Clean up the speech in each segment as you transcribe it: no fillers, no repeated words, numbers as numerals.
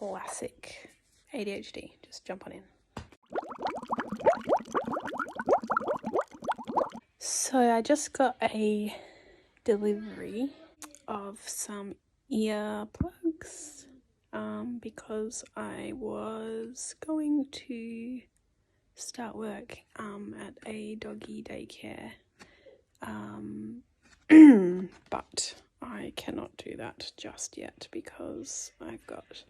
classic ADHD. Just jump on in. So I just got a delivery of some earplugs because I was going to start work at a doggy daycare, but I cannot do that just yet because I've got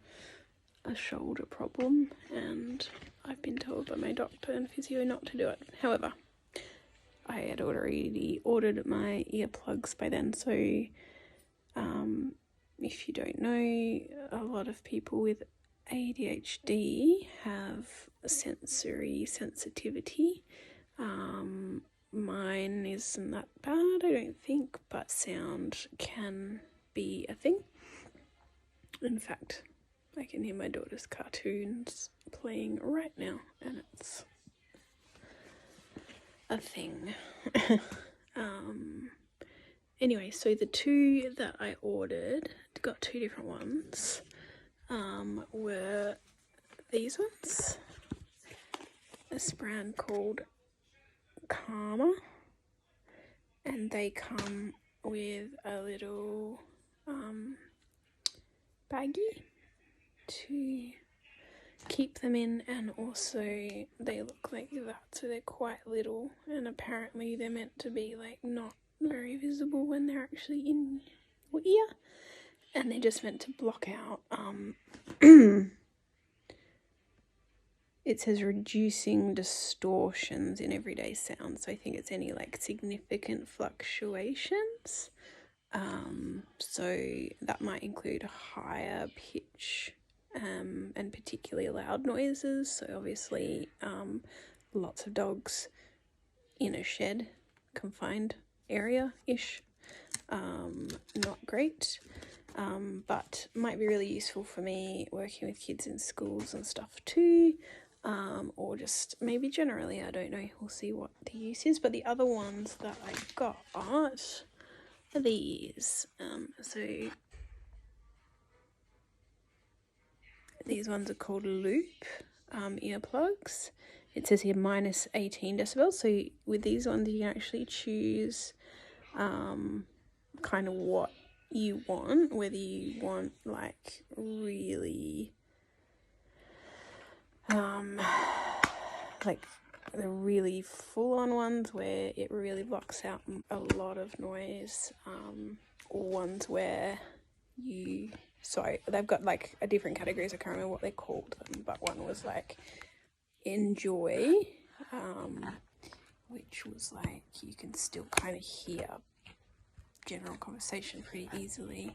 a shoulder problem and I've been told by my doctor and physio not to do it. However, I had already ordered my earplugs by then, so if you don't know, a lot of people with ADHD have sensory sensitivity. Mine isn't that bad, I don't think, but sound can be a thing. In fact, I can hear my daughter's cartoons playing right now, and it's a thing. Anyway, so the two that I ordered, got two different ones, were these ones. This brand called Karma, and they come with a little baggie to keep them in, and also they look like that, so they're quite little, and apparently they're meant to be like not very visible when they're actually in your ear, and they're just meant to block out it says reducing distortions in everyday sound, so I think it's any like significant fluctuations. So that might include higher pitch and particularly loud noises. So obviously lots of dogs in a shed, confined area-ish, not great, but might be really useful for me working with kids in schools and stuff too, or just maybe generally, I don't know, we'll see what the use is. But the other ones that I got are these. So these ones are called Loop earplugs. It says here minus 18 decibels. So with these ones you can actually choose kind of what you want, whether you want like really like the really full-on ones where it really blocks out a lot of noise, or ones where they've got like a different categories. I can't remember what they called them, but one was like enjoy, which was like you can still kind of hear general conversation pretty easily.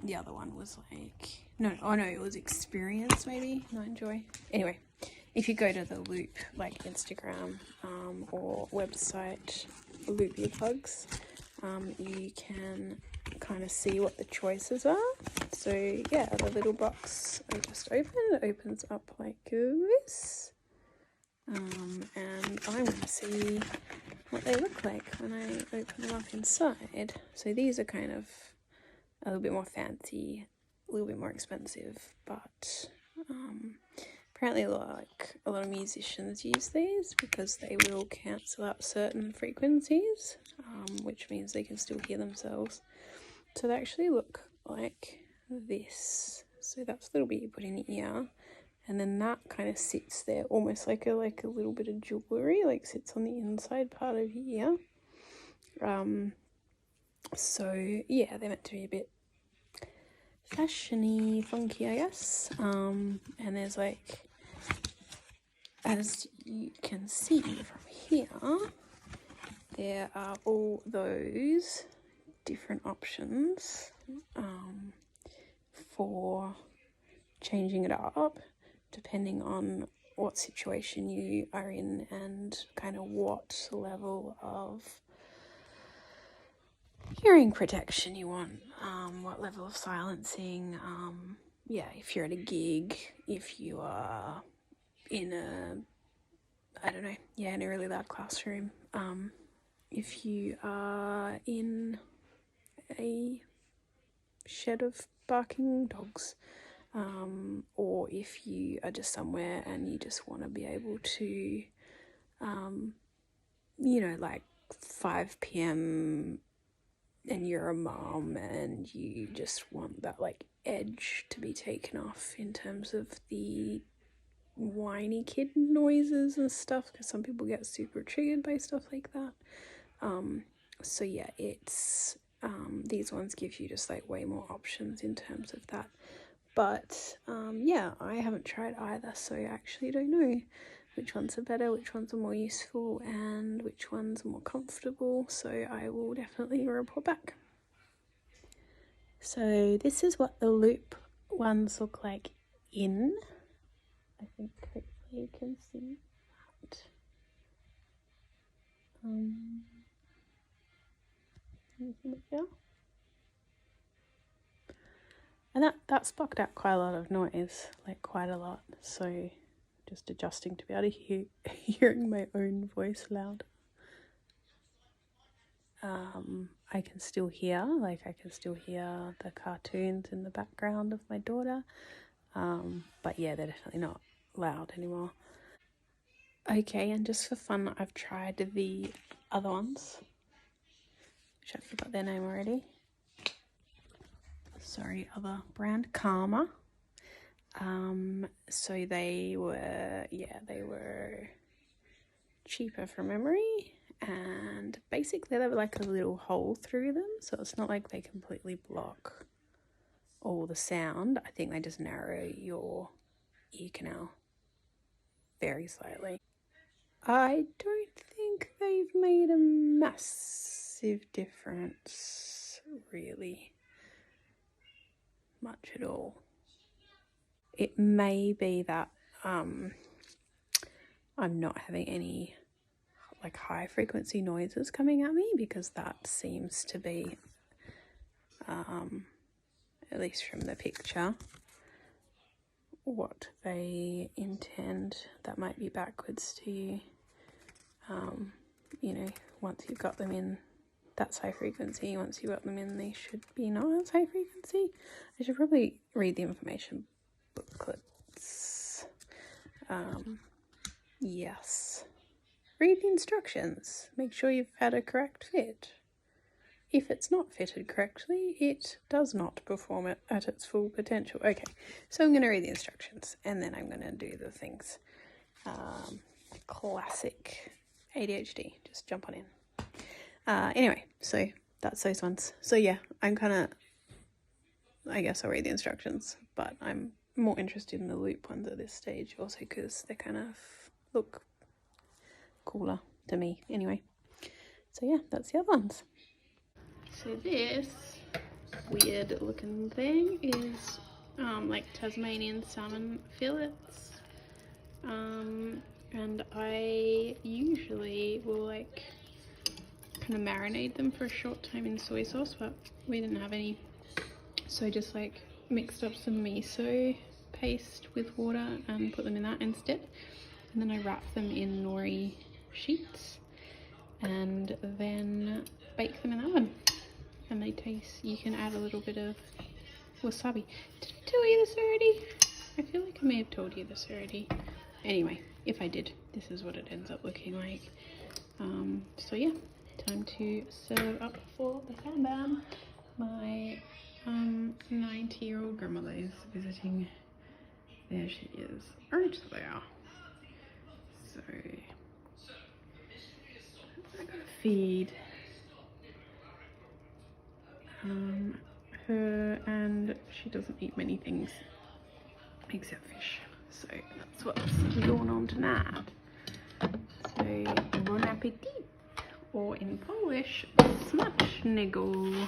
The other one was like it was experience, maybe, not enjoy. Anyway, if you go to the Loop like Instagram or website, Loop earplugs, you can kind of see what the choices are. So yeah, the little box I just opens up like this, and I'm going to see what they look like when I open them up inside. So these are kind of a little bit more fancy, a little bit more expensive, but apparently a lot of musicians use these because they will cancel out certain frequencies, which means they can still hear themselves. So they actually look like this. So that's a little bit you put in your ear, and then that kind of sits there almost like a little bit of jewelry, like sits on the inside part of your ear. So yeah, they're meant to be a bit fashiony, funky, I guess. And there's like, as you can see from here, there are all those different options for changing it up depending on what situation you are in and kind of what level of hearing protection you want, what level of silencing, if you're at a gig, if you are in in a really loud classroom, if you are in a shed of barking dogs, or or if you are just somewhere and you just want to be able to, you know, like 5 p.m. and you're a mom and you just want that like edge to be taken off in terms of the whiny kid noises and stuff, because some people get super triggered by stuff like that. So yeah, it's these ones give you just like way more options in terms of that. But yeah, I haven't tried either, so I actually don't know which ones are better, which ones are more useful, and which ones are more comfortable. So I will definitely report back. So this is what the loop ones look like in. I think hopefully you can see that. And that sparked out quite a lot of noise, like quite a lot. So just adjusting to be able to hearing my own voice loud. I can still hear the cartoons in the background of my daughter. But yeah, they're definitely not loud anymore. Okay, and just for fun, I've tried the other ones, which I forgot their name already. Sorry, other brand, Karma. So they were cheaper from memory, and basically they were like a little hole through them, so it's not like they completely block all the sound. I think they just narrow your ear canal very slightly. I don't think they've made a massive difference, really, much at all. It may be that I'm not having any like high frequency noises coming at me, because that seems to be, at least from the picture, what they intend. That might be backwards to you. You know, once you've got them in, that's high frequency. Once you've got them in, they should be not as high frequency. I should probably read the information booklets. Yes. Read the instructions. Make sure you've had a correct fit. If it's not fitted correctly, it does not perform it at its full potential. Okay, so I'm going to read the instructions and then I'm going to do the things. Classic ADHD, just jump on in. Anyway, so that's those ones. So yeah, I guess I'll read the instructions, but I'm more interested in the loop ones at this stage, also because they kind of look cooler to me anyway. So yeah, that's the other ones. So this weird looking thing is like Tasmanian salmon fillets, and I usually will like kind of marinate them for a short time in soy sauce, but we didn't have any, so I just like mixed up some miso paste with water and put them in that instead, and then I wrap them in nori sheets and then bake them in the oven. And they taste, you can add a little bit of wasabi. Did I tell you this already? I feel like I may have told you this already. Anyway, if I did, this is what it ends up looking like. So yeah, time to serve up for the fam. My 90-year-old grandmother is visiting. There she is, right there. So I'm gonna feed her, and she doesn't eat many things except fish, so that's what's going on tonight. So bon appetit, or in Polish, smacznego.